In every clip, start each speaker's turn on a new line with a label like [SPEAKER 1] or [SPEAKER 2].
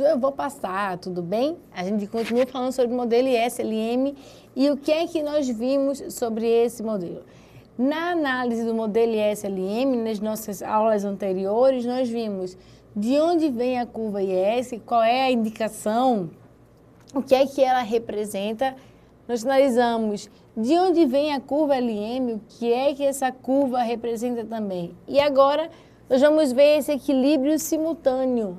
[SPEAKER 1] dúvida, eu vou passar, tudo bem? A gente continua falando sobre o modelo ISLM e o que é que nós vimos sobre esse modelo. Na análise do modelo ISLM, nas nossas aulas anteriores, nós vimos de onde vem a curva IS, qual é a indicação, o que é que ela representa. Nós analisamos de onde vem a curva LM, o que é que essa curva representa também. E agora nós vamos ver esse equilíbrio simultâneo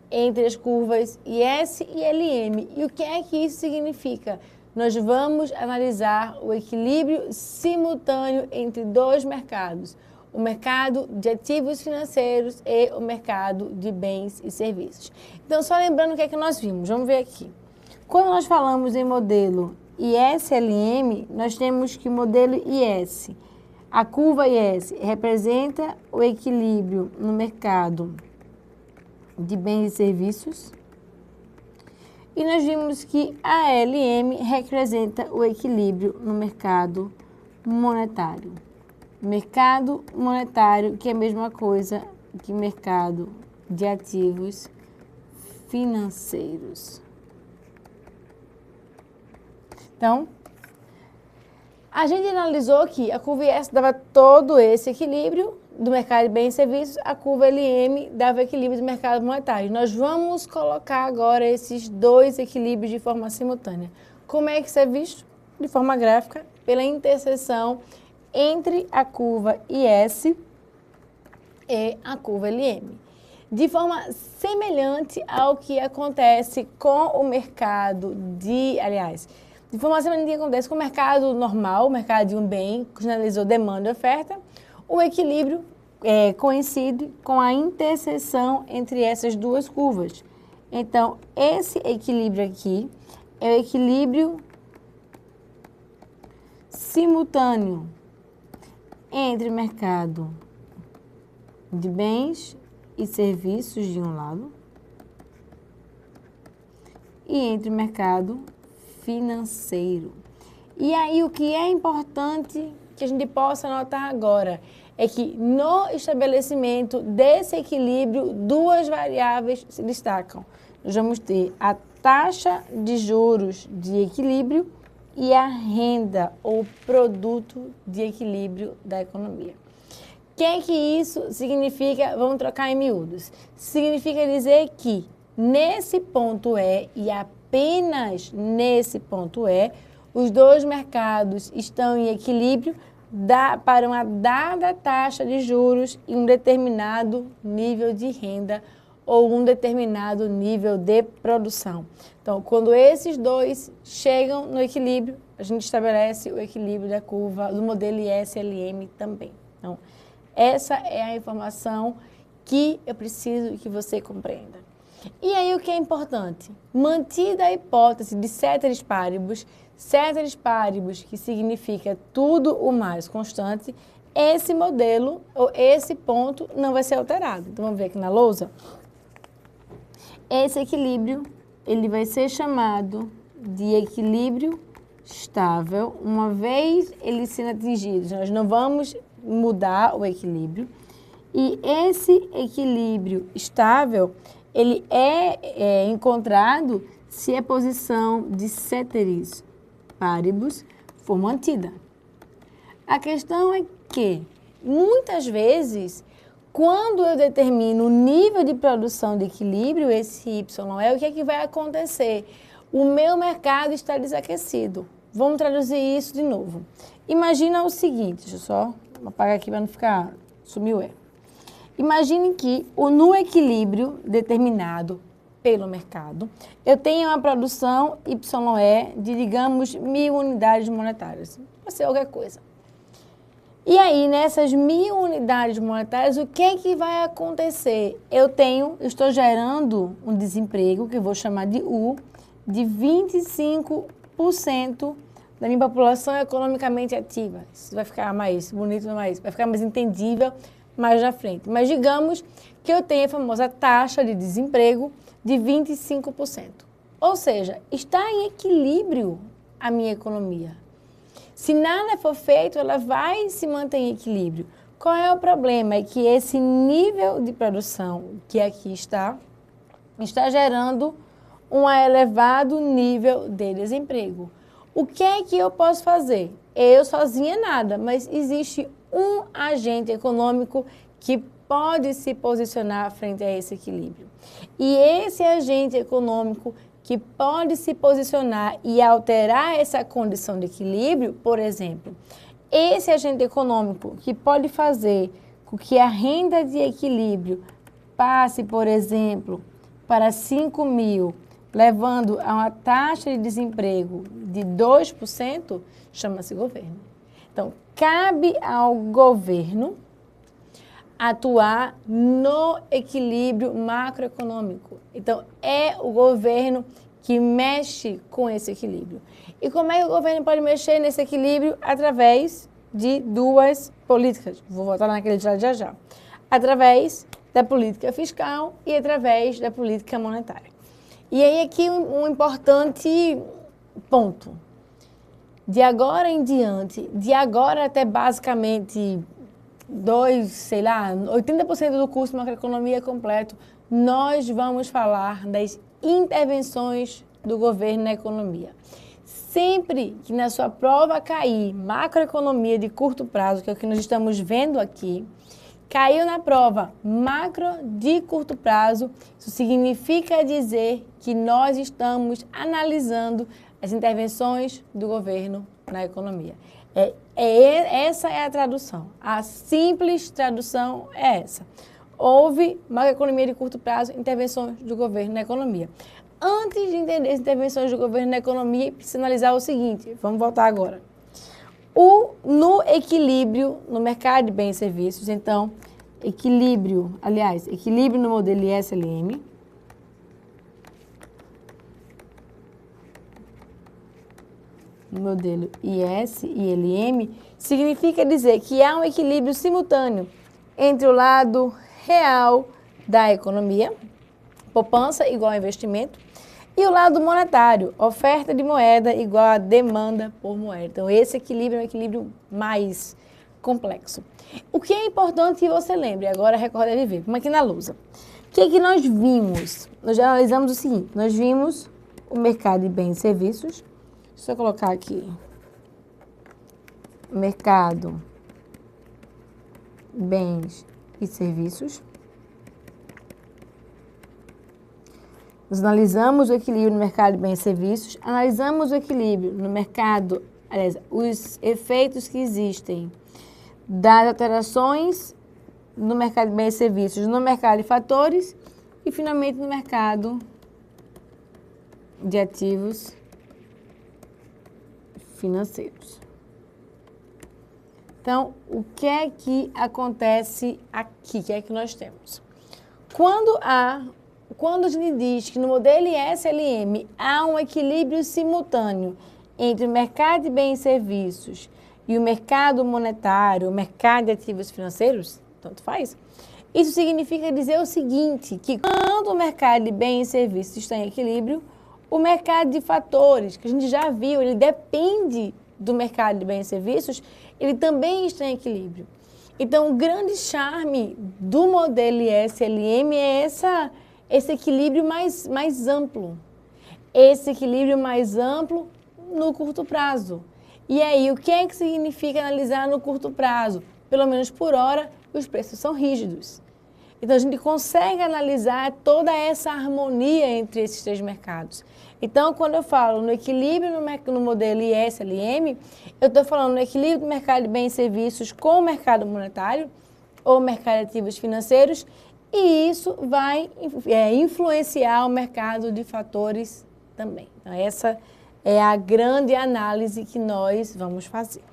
[SPEAKER 1] entre as curvas IS e LM. E o que é que isso significa? Nós vamos analisar o equilíbrio simultâneo entre dois mercados, o mercado de ativos financeiros e o mercado de bens e serviços. Então, só lembrando o que é que nós vimos, vamos ver aqui. Quando nós falamos em modelo ISLM, nós temos que o modelo IS, a curva IS representa o equilíbrio no mercado de bens e serviços. E nós vimos que a LM representa o equilíbrio no mercado monetário. Mercado monetário, que é a mesma coisa que mercado de ativos financeiros. Então, a gente analisou que a curva IS dava todo esse equilíbrio do mercado de bens e serviços, a curva LM dava equilíbrio do mercado monetário. Nós vamos colocar agora esses dois equilíbrios de forma simultânea. Como é que isso é visto? De forma gráfica, pela interseção entre a curva IS e a curva LM. De forma semelhante ao que acontece com o mercado de forma semelhante ao que acontece com o mercado normal, o mercado de um bem, que analisou demanda e oferta, o equilíbrio coincide com a interseção entre essas duas curvas. Então, esse equilíbrio aqui é o equilíbrio simultâneo entre o mercado de bens e serviços de um lado e entre o mercado financeiro. E aí o que é importante que a gente possa notar agora é que no estabelecimento desse equilíbrio, duas variáveis se destacam. Nós vamos ter a taxa de juros de equilíbrio e a renda ou produto de equilíbrio da economia. O que é que isso significa? Vamos trocar em miúdos. Significa dizer que nesse ponto E e apenas nesse ponto E, os dois mercados estão em equilíbrio para uma dada taxa de juros e um determinado nível de renda ou um determinado nível de produção. Então, quando esses dois chegam no equilíbrio, a gente estabelece o equilíbrio da curva do modelo ISLM também. Então, essa é a informação que eu preciso que você compreenda. E aí o que é importante? Mantida a hipótese de ceteris paribus que significa tudo o mais constante, esse modelo ou esse ponto não vai ser alterado. Então vamos ver aqui na lousa. Esse equilíbrio, ele vai ser chamado de equilíbrio estável, uma vez ele sendo atingido. Nós não vamos mudar o equilíbrio. E esse equilíbrio estável, ele é encontrado se a posição de ceteris paribus for mantida. A questão é que, muitas vezes, quando eu determino o nível de produção de equilíbrio, esse YE, o que é que vai acontecer? O meu mercado está desaquecido. Vamos traduzir isso de novo. Imagina o seguinte, deixa eu só apagar aqui para não ficar, sumiu o E. Imagine que no equilíbrio determinado pelo mercado, eu tenho uma produção YE de, digamos, 1.000 unidades monetárias. Pode ser qualquer coisa. E aí, nessas 1.000 unidades monetárias, o que é que vai acontecer? Estou gerando um desemprego, que eu vou chamar de U, de 25% da minha população economicamente ativa. Isso vai ficar mais bonito, vai ficar mais entendível mais na frente. Mas digamos que eu tenho a famosa taxa de desemprego de 25%. Ou seja, está em equilíbrio a minha economia. Se nada for feito, ela vai se manter em equilíbrio. Qual é o problema? É que esse nível de produção que aqui está, está gerando um elevado nível de desemprego. O que é que eu posso fazer? Eu sozinha nada, mas existe um agente econômico que pode se posicionar frente a esse equilíbrio. E esse agente econômico que pode se posicionar e alterar essa condição de equilíbrio, por exemplo, esse agente econômico que pode fazer com que a renda de equilíbrio passe, por exemplo, para 5 mil, levando a uma taxa de desemprego de 2%, chama-se governo. Então, cabe ao governo atuar no equilíbrio macroeconômico. Então, é o governo que mexe com esse equilíbrio. E como é que o governo pode mexer nesse equilíbrio? Através de duas políticas. Vou voltar naquele slide já já. Através da política fiscal e através da política monetária. E aí aqui um importante ponto. De agora em diante, de agora até basicamente 80% do curso de macroeconomia completo, nós vamos falar das intervenções do governo na economia. Sempre que na sua prova cair macroeconomia de curto prazo, que é o que nós estamos vendo aqui, caiu na prova macro de curto prazo, isso significa dizer que nós estamos analisando as intervenções do governo na economia. Essa é a tradução. A simples tradução é essa. Houve macroeconomia de curto prazo, intervenções do governo na economia. Antes de entender as intervenções do governo na economia, precisa analisar o seguinte, vamos voltar agora. No equilíbrio no mercado de bens e serviços, então, equilíbrio no modelo ISLM, no modelo IS-ILM, significa dizer que há um equilíbrio simultâneo entre o lado real da economia, poupança igual a investimento, e o lado monetário, oferta de moeda igual a demanda por moeda. Então, esse equilíbrio é um equilíbrio mais complexo. O que é importante que você lembre, agora recorda de ver, como aqui na lousa. O que é que nós vimos? Nós já analisamos o seguinte, nós vimos o mercado de bens e serviços. Deixa eu colocar aqui. Mercado, bens e serviços. Nós analisamos o equilíbrio no mercado de bens e serviços, analisamos o equilíbrio no mercado, aliás, os efeitos que existem das alterações no mercado de bens e serviços, no mercado de fatores e, finalmente, no mercado de ativos financeiros. Então, o que é que acontece aqui? O que é que nós temos? Quando a gente diz que no modelo ISLM há um equilíbrio simultâneo entre o mercado de bens e serviços e o mercado monetário, o mercado de ativos financeiros, tanto faz, isso significa dizer o seguinte, que quando o mercado de bens e serviços está em equilíbrio, o mercado de fatores, que a gente já viu, ele depende do mercado de bens e serviços, ele também está em equilíbrio. Então, o grande charme do modelo ISLM é esse equilíbrio mais amplo. Esse equilíbrio mais amplo no curto prazo. E aí, o que é que significa analisar no curto prazo? Pelo menos por hora, os preços são rígidos. Então, a gente consegue analisar toda essa harmonia entre esses três mercados. Então, quando eu falo no equilíbrio no modelo ISLM, eu estou falando no equilíbrio do mercado de bens e serviços com o mercado monetário ou mercado de ativos financeiros, e isso vai influenciar o mercado de fatores também. Então, essa é a grande análise que nós vamos fazer.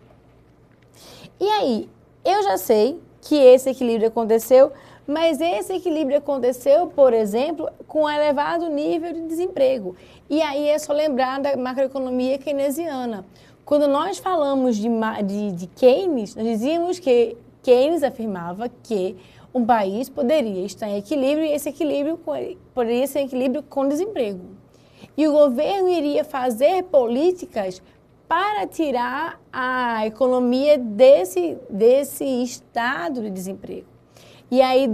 [SPEAKER 1] E aí, eu já sei que esse equilíbrio aconteceu, mas esse equilíbrio aconteceu, por exemplo, com um elevado nível de desemprego. E aí é só lembrar da macroeconomia keynesiana. Quando nós falamos de Keynes, nós dizíamos que Keynes afirmava que um país poderia estar em equilíbrio e esse equilíbrio poderia ser equilíbrio com desemprego. E o governo iria fazer políticas para tirar a economia desse estado de desemprego. E aí,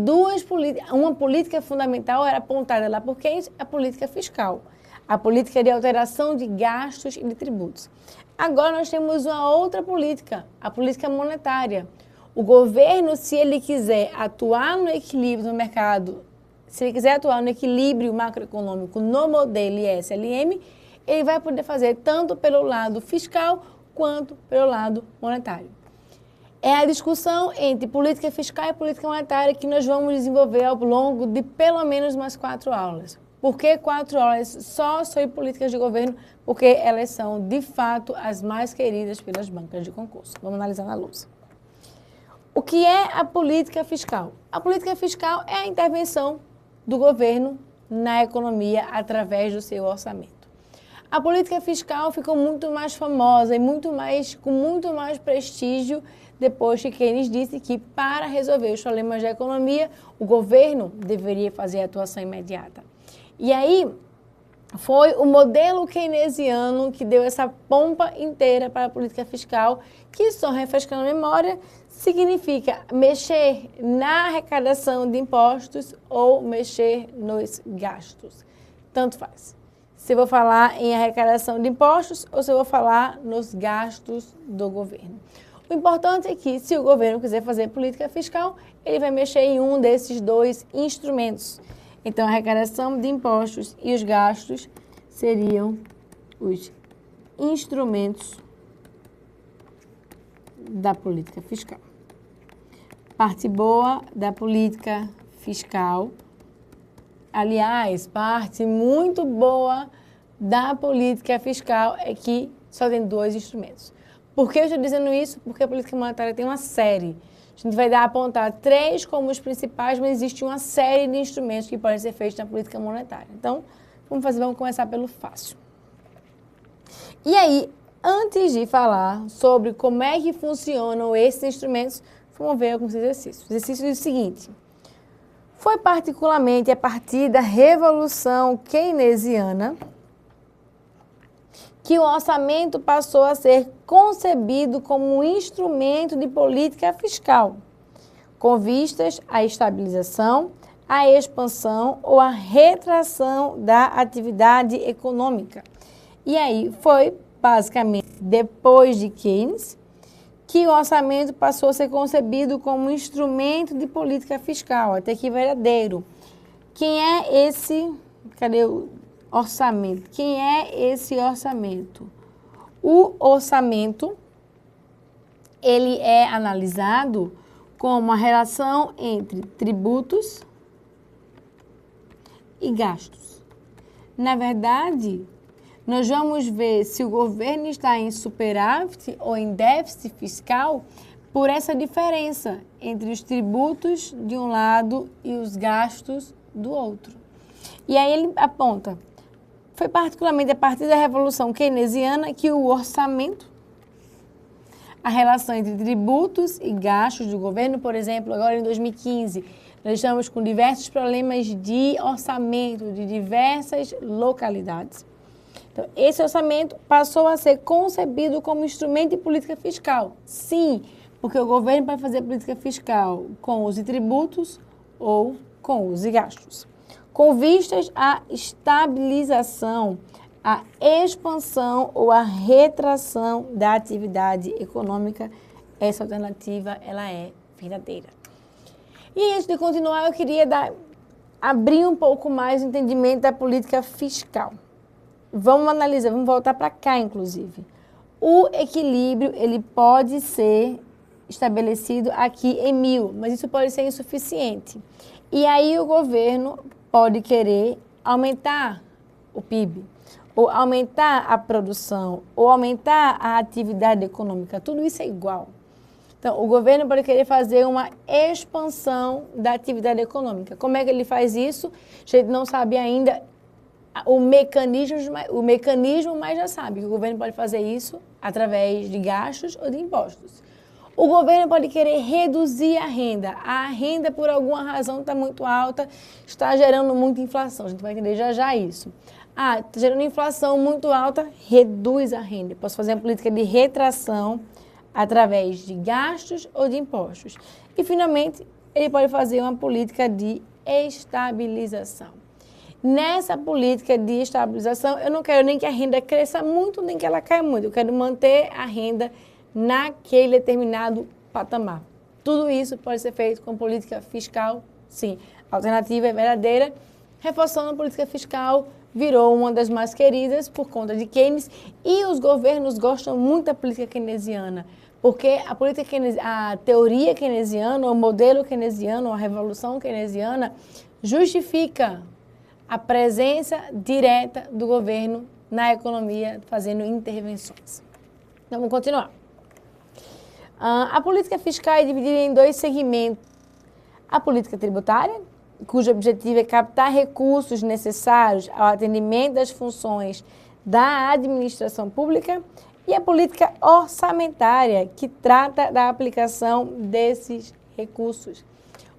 [SPEAKER 1] uma política fundamental era apontada lá por Keynes, a política fiscal, a política de alteração de gastos e de tributos. Agora nós temos uma outra política, a política monetária. O governo, se ele quiser atuar no equilíbrio do mercado, se ele quiser atuar no equilíbrio macroeconômico no modelo ISLM, ele vai poder fazer tanto pelo lado fiscal quanto pelo lado monetário. É a discussão entre política fiscal e política monetária que nós vamos desenvolver ao longo de pelo menos umas 4 aulas. Por que 4 aulas só sobre políticas de governo? Porque elas são, de fato, as mais queridas pelas bancas de concurso. Vamos analisar na lousa. O que é a política fiscal? A política fiscal é a intervenção do governo na economia através do seu orçamento. A política fiscal ficou muito mais famosa e com muito mais prestígio depois que Keynes disse que, para resolver os problemas da economia, o governo deveria fazer a atuação imediata. E aí, foi o modelo keynesiano que deu essa pompa inteira para a política fiscal, que, só refrescando a memória, significa mexer na arrecadação de impostos ou mexer nos gastos. Tanto faz. Se eu vou falar em arrecadação de impostos ou se eu vou falar nos gastos do governo. O importante é que, se o governo quiser fazer política fiscal, ele vai mexer em um desses 2 instrumentos. Então, a arrecadação de impostos e os gastos seriam os instrumentos da política fiscal. Parte boa da política fiscal. Aliás, parte muito boa da política fiscal é que só tem 2 instrumentos. Por que eu estou dizendo isso? Porque a política monetária tem uma série. A gente vai apontar 3 como os principais, mas existe uma série de instrumentos que podem ser feitos na política monetária. Então, vamos começar pelo fácil. E aí, antes de falar sobre como é que funcionam esses instrumentos, vamos ver alguns exercícios. O exercício diz o seguinte: foi particularmente a partir da Revolução Keynesiana que o orçamento passou a ser concebido como um instrumento de política fiscal, com vistas à estabilização, à expansão ou à retração da atividade econômica. E aí foi, basicamente, depois de Keynes, que o orçamento passou a ser concebido como um instrumento de política fiscal, até que verdadeiro. Quem é esse... Cadê o orçamento? Quem é esse orçamento? O orçamento, ele é analisado como a relação entre tributos e gastos. Na verdade, nós vamos ver se o governo está em superávit ou em déficit fiscal por essa diferença entre os tributos de um lado e os gastos do outro. E aí ele aponta, foi particularmente a partir da Revolução Keynesiana que o orçamento, a relação entre tributos e gastos do governo, por exemplo, agora em 2015, nós estamos com diversos problemas de orçamento de diversas localidades. Então, esse orçamento passou a ser concebido como instrumento de política fiscal. Sim, porque o governo vai fazer política fiscal com os tributos ou com os gastos. Com vistas à estabilização, à expansão ou à retração da atividade econômica, essa alternativa ela é verdadeira. E antes de continuar, eu queria abrir um pouco mais o entendimento da política fiscal. Vamos analisar, vamos voltar para cá, inclusive. O equilíbrio, ele pode ser estabelecido aqui em 1000, mas isso pode ser insuficiente. E aí o governo pode querer aumentar o PIB, ou aumentar a produção, ou aumentar a atividade econômica. Tudo isso é igual. Então, o governo pode querer fazer uma expansão da atividade econômica. Como é que ele faz isso? A gente não sabe ainda o mecanismo, mas já sabe que o governo pode fazer isso através de gastos ou de impostos. O governo pode querer reduzir a renda. A renda, por alguma razão, está muito alta, está gerando muita inflação. A gente vai entender já já isso. Está gerando inflação muito alta, reduz a renda. Posso fazer uma política de retração através de gastos ou de impostos. E, finalmente, ele pode fazer uma política de estabilização. Nessa política de estabilização, eu não quero nem que a renda cresça muito, nem que ela caia muito. Eu quero manter a renda naquele determinado patamar. Tudo isso pode ser feito com política fiscal, sim. A alternativa é verdadeira. Reforçando a política fiscal, virou uma das mais queridas por conta de Keynes, e os governos gostam muito da política keynesiana, porque a teoria keynesiana, o modelo keynesiano, a revolução keynesiana, justifica a presença direta do governo na economia, fazendo intervenções. Então, vamos continuar. A política fiscal é dividida em dois segmentos. A política tributária, cujo objetivo é captar recursos necessários ao atendimento das funções da administração pública, e a política orçamentária, que trata da aplicação desses recursos.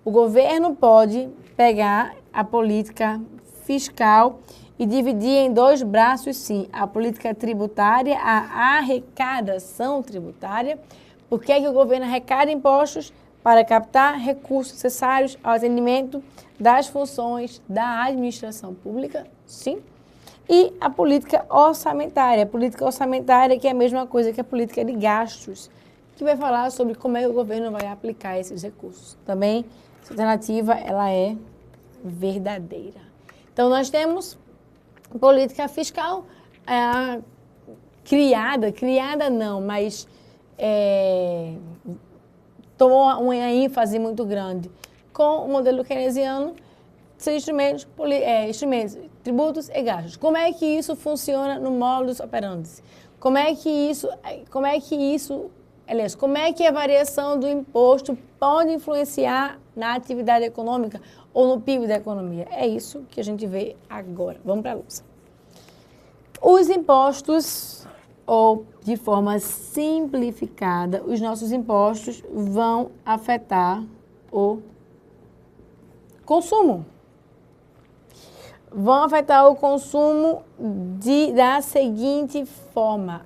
[SPEAKER 1] O governo pode pegar a política fiscal e dividir em dois braços, sim. A política tributária, a arrecadação tributária. Por que o governo arrecada impostos? Para captar recursos necessários ao atendimento das funções da administração pública, sim. E a política orçamentária. A política orçamentária, que é a mesma coisa que a política de gastos, que vai falar sobre como é que o governo vai aplicar esses recursos. Também, essa alternativa, ela é verdadeira. Então, nós temos política fiscal criada não, mas tomou uma ênfase muito grande com o modelo keynesiano, seus instrumentos, tributos e gastos. Como é que isso funciona no modus operandi? Como é que a variação do imposto pode influenciar na atividade econômica ou no PIB da economia? É isso que a gente vê agora. Vamos para a luz. Os impostos, ou de forma simplificada, os nossos impostos vão afetar o consumo. Vão afetar o consumo da seguinte forma,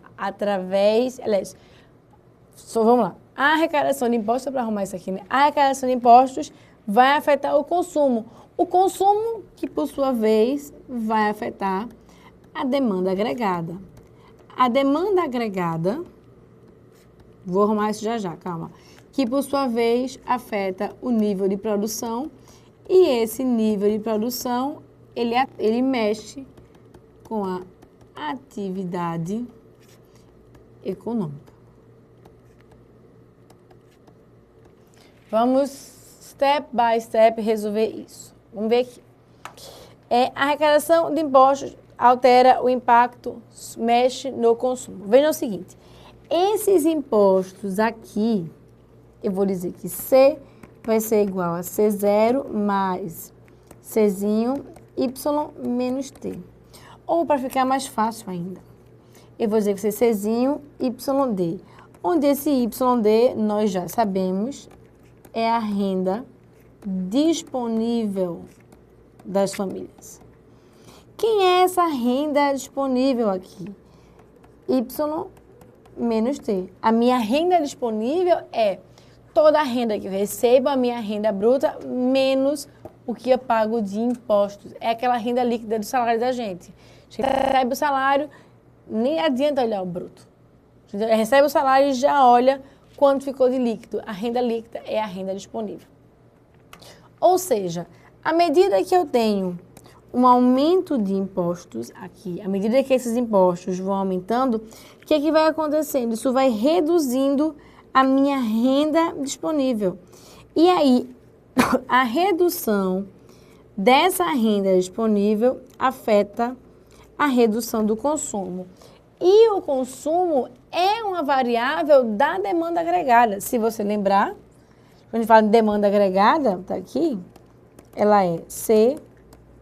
[SPEAKER 1] vamos lá. A arrecadação de impostos, para arrumar isso aqui, né? A arrecadação de impostos vai afetar o consumo. O consumo que, por sua vez, vai afetar a demanda agregada. A demanda agregada, vou arrumar isso já, calma, que, por sua vez, afeta o nível de produção, e esse nível de produção, ele mexe com a atividade econômica. Vamos, step by step, resolver isso. Vamos ver aqui. A arrecadação de impostos altera o impacto, mexe no consumo. Vejam o seguinte, esses impostos aqui, eu vou dizer que C vai ser igual a C0 mais Czinho Y menos T. Ou, para ficar mais fácil ainda, eu vou dizer que vai ser Czinho YD. Onde esse YD, nós já sabemos, é a renda disponível das famílias. Quem é essa renda disponível aqui? Y menos T. A minha renda disponível é toda a renda que eu recebo, a minha renda bruta, menos o que eu pago de impostos. É aquela renda líquida do salário da gente. A gente recebe o salário, nem adianta olhar o bruto. A gente recebe o salário e já olha quanto ficou de líquido. A renda líquida é a renda disponível. Ou seja, à medida que eu tenho um aumento de impostos aqui, à medida que esses impostos vão aumentando, o que é que vai acontecendo? Isso vai reduzindo a minha renda disponível. E aí, a redução dessa renda disponível afeta a redução do consumo. E o consumo é uma variável da demanda agregada. Se você lembrar, quando a gente fala de demanda agregada, tá aqui, ela é C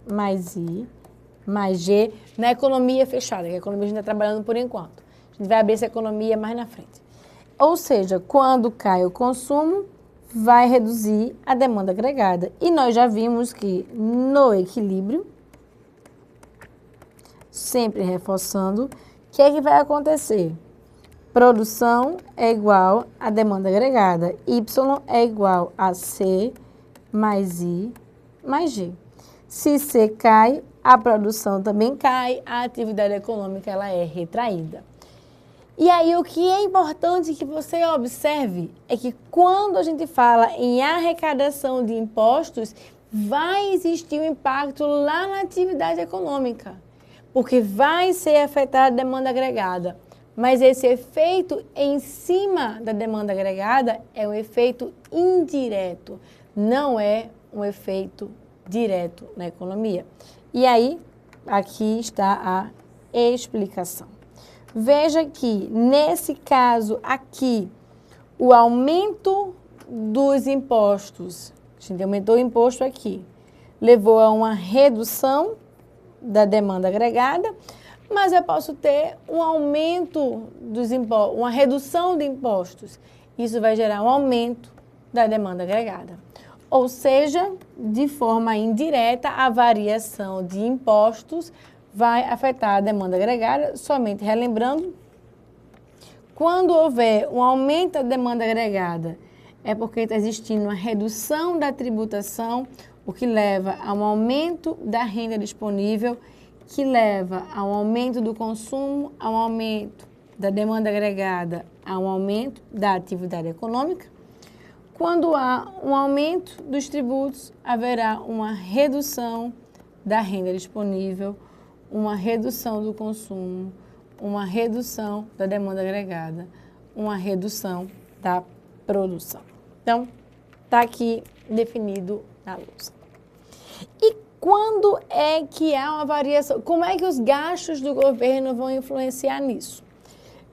[SPEAKER 1] mais I mais G na economia fechada, que a economia a gente está trabalhando por enquanto. A gente vai abrir essa economia mais na frente. Ou seja, quando cai o consumo, vai reduzir a demanda agregada. E nós já vimos que no equilíbrio, sempre reforçando, o que é que vai acontecer? Produção é igual a demanda agregada. Y é igual a C mais I mais G. Se C cai, a produção também cai, a atividade econômica ela é retraída. E aí o que é importante que você observe é que quando a gente fala em arrecadação de impostos, vai existir um impacto lá na atividade econômica, porque vai ser afetada a demanda agregada. Mas esse efeito em cima da demanda agregada é um efeito indireto, não é um efeito direto na economia. E aí, aqui está a explicação. Veja que, nesse caso aqui, o aumento dos impostos, a gente aumentou o imposto aqui, levou a uma redução da demanda agregada, mas eu posso ter um aumento dos impostos, uma redução de impostos. Isso vai gerar um aumento da demanda agregada. Ou seja, de forma indireta, a variação de impostos vai afetar a demanda agregada. Somente relembrando, quando houver um aumento da demanda agregada, é porque está existindo uma redução da tributação, o que leva a um aumento da renda disponível, que leva a um aumento do consumo, a um aumento da demanda agregada, a um aumento da atividade econômica. Quando há um aumento dos tributos, haverá uma redução da renda disponível, uma redução do consumo, uma redução da demanda agregada, uma redução da produção. Então, está aqui definido na lousa. E quando é que há uma variação? Como é que os gastos do governo vão influenciar nisso?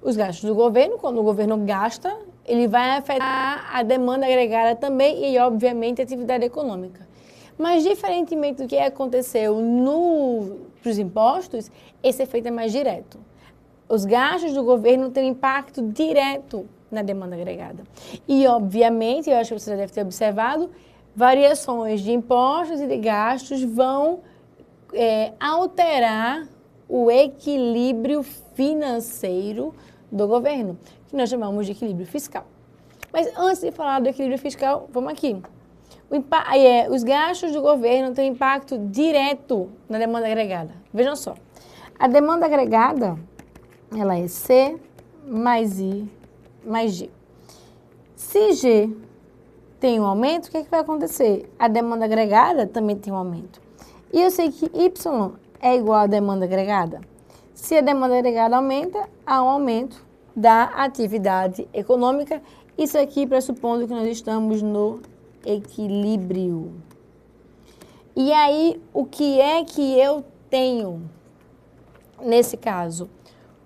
[SPEAKER 1] Os gastos do governo, quando o governo gasta, ele vai afetar a demanda agregada também e, obviamente, a atividade econômica. Mas, diferentemente do que aconteceu para os impostos, esse efeito é mais direto. Os gastos do governo têm impacto direto na demanda agregada. E, obviamente, eu acho que você já deve ter observado, variações de impostos e de gastos vão alterar o equilíbrio financeiro do governo, que nós chamamos de equilíbrio fiscal. Mas antes de falar do equilíbrio fiscal, vamos aqui. Os gastos do governo têm impacto direto na demanda agregada. Vejam só, a demanda agregada, ela é C mais I mais G. Se G tem um aumento, o que vai acontecer? A demanda agregada também tem um aumento. E eu sei que Y é igual à demanda agregada. Se a demanda agregada aumenta, há um aumento da atividade econômica. Isso aqui pressupondo que nós estamos no equilíbrio. E aí, o que é que eu tenho nesse caso?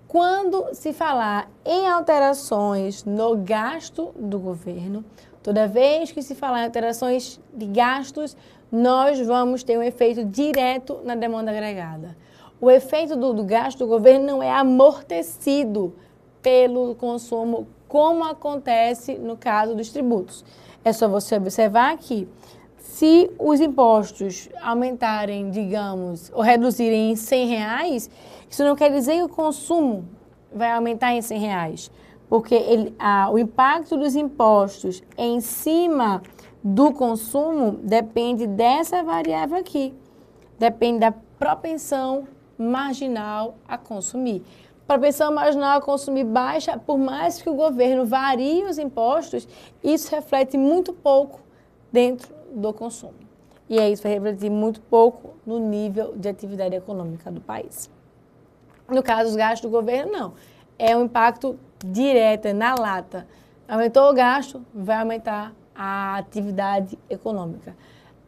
[SPEAKER 1] Quando se falar em alterações no gasto do governo, toda vez que se falar em alterações de gastos, nós vamos ter um efeito direto na demanda agregada. O efeito do gasto do governo não é amortecido pelo consumo, como acontece no caso dos tributos. É só você observar que, se os impostos aumentarem, digamos, ou reduzirem em R$100, isso não quer dizer que o consumo vai aumentar em R$100, porque o impacto dos impostos em cima do consumo depende dessa variável aqui, depende da propensão marginal a consumir. Propensão marginal a consumir baixa, por mais que o governo varie os impostos, isso reflete muito pouco dentro do consumo. E aí isso vai refletir muito pouco no nível de atividade econômica do país. No caso dos gastos do governo, não. É um impacto direto, é na lata. Aumentou o gasto, vai aumentar a atividade econômica.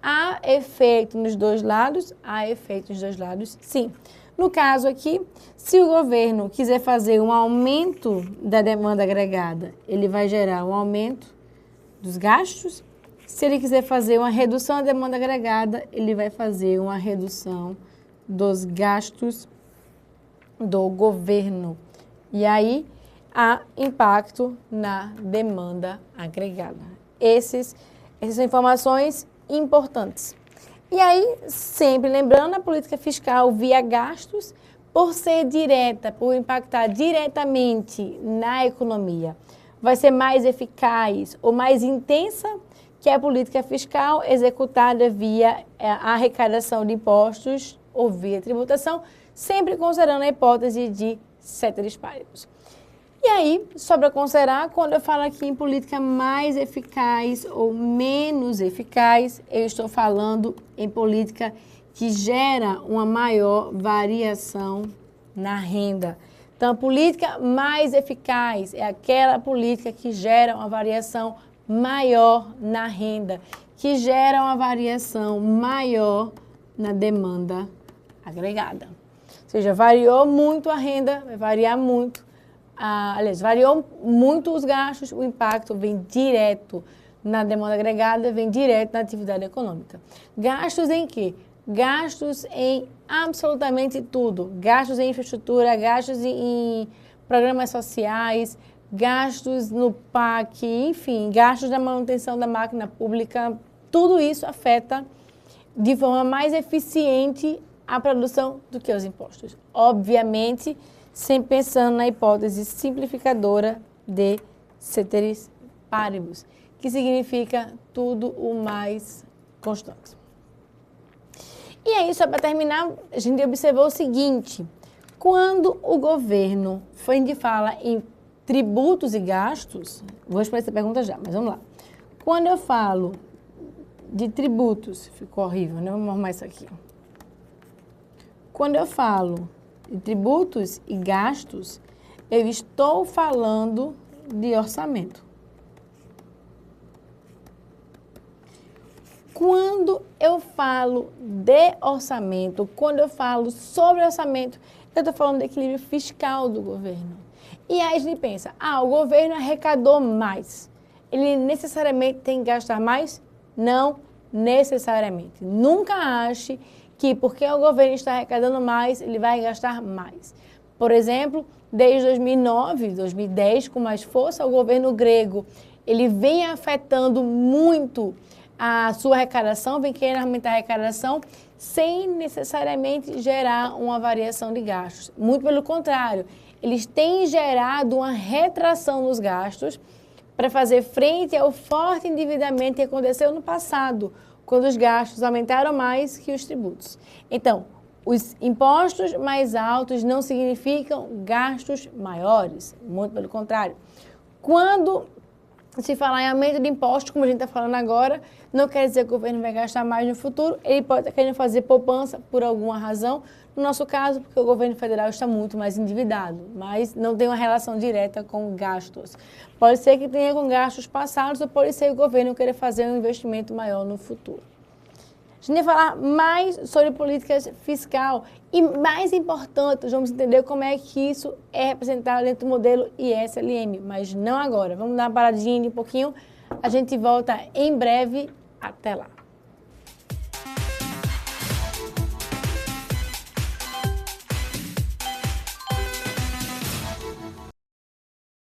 [SPEAKER 1] Há efeito nos dois lados? Há efeito nos dois lados, sim. No caso aqui, se o governo quiser fazer um aumento da demanda agregada, ele vai gerar um aumento dos gastos. Se ele quiser fazer uma redução da demanda agregada, ele vai fazer uma redução dos gastos do governo. E aí, há impacto na demanda agregada. Essas são informações importantes. E aí, sempre lembrando, a política fiscal via gastos, por ser direta, por impactar diretamente na economia, vai ser mais eficaz ou mais intensa que é a política fiscal executada via arrecadação de impostos ou via tributação, sempre considerando a hipótese de ceteris paribus. E aí, só para considerar, quando eu falo aqui em política mais eficaz ou menos eficaz, eu estou falando em política que gera uma maior variação na renda. Então, a política mais eficaz é aquela política que gera uma variação maior na renda, que gera uma variação maior na demanda agregada. Ou seja, variou muito a renda, vai variar muito. Aliás, variou muito os gastos, o impacto vem direto na demanda agregada, vem direto na atividade econômica. Gastos em quê? Gastos em absolutamente tudo. Gastos em infraestrutura, gastos em programas sociais, gastos no PAC, enfim, gastos na manutenção da máquina pública. Tudo isso afeta de forma mais eficiente a produção do que os impostos. Obviamente, sempre pensando na hipótese simplificadora de ceteris paribus, que significa tudo o mais constante. E aí, só para terminar, a gente observou o seguinte: quando o governo fala em tributos e gastos, vou responder essa pergunta já, mas vamos lá. Quando eu falo de tributos, ficou horrível, né? Vamos arrumar isso aqui. Quando eu falo de tributos e gastos, eu estou falando de orçamento. Quando eu falo de orçamento, quando eu falo sobre orçamento, eu estou falando do equilíbrio fiscal do governo. E aí a gente pensa, o governo arrecadou mais. Ele necessariamente tem que gastar mais? Não necessariamente. Nunca ache que porque o governo está arrecadando mais, ele vai gastar mais. Por exemplo, desde 2009, 2010, com mais força, o governo grego, ele vem afetando muito a sua arrecadação, vem querendo aumentar a arrecadação, sem necessariamente gerar uma variação de gastos. Muito pelo contrário, eles têm gerado uma retração nos gastos para fazer frente ao forte endividamento que aconteceu no passado, quando os gastos aumentaram mais que os tributos. Então, os impostos mais altos não significam gastos maiores, muito pelo contrário. Quando se falar em aumento de impostos, como a gente está falando agora, não quer dizer que o governo vai gastar mais no futuro, ele pode estar querendo fazer poupança por alguma razão, no nosso caso, porque o governo federal está muito mais endividado, mas não tem uma relação direta com gastos. Pode ser que tenha com gastos passados, ou pode ser que o governo queira fazer um investimento maior no futuro. A gente vai falar mais sobre política fiscal e, mais importante, vamos entender como é que isso é representado dentro do modelo ISLM, mas não agora. Vamos dar uma paradinha de um pouquinho, a gente volta em breve, até lá.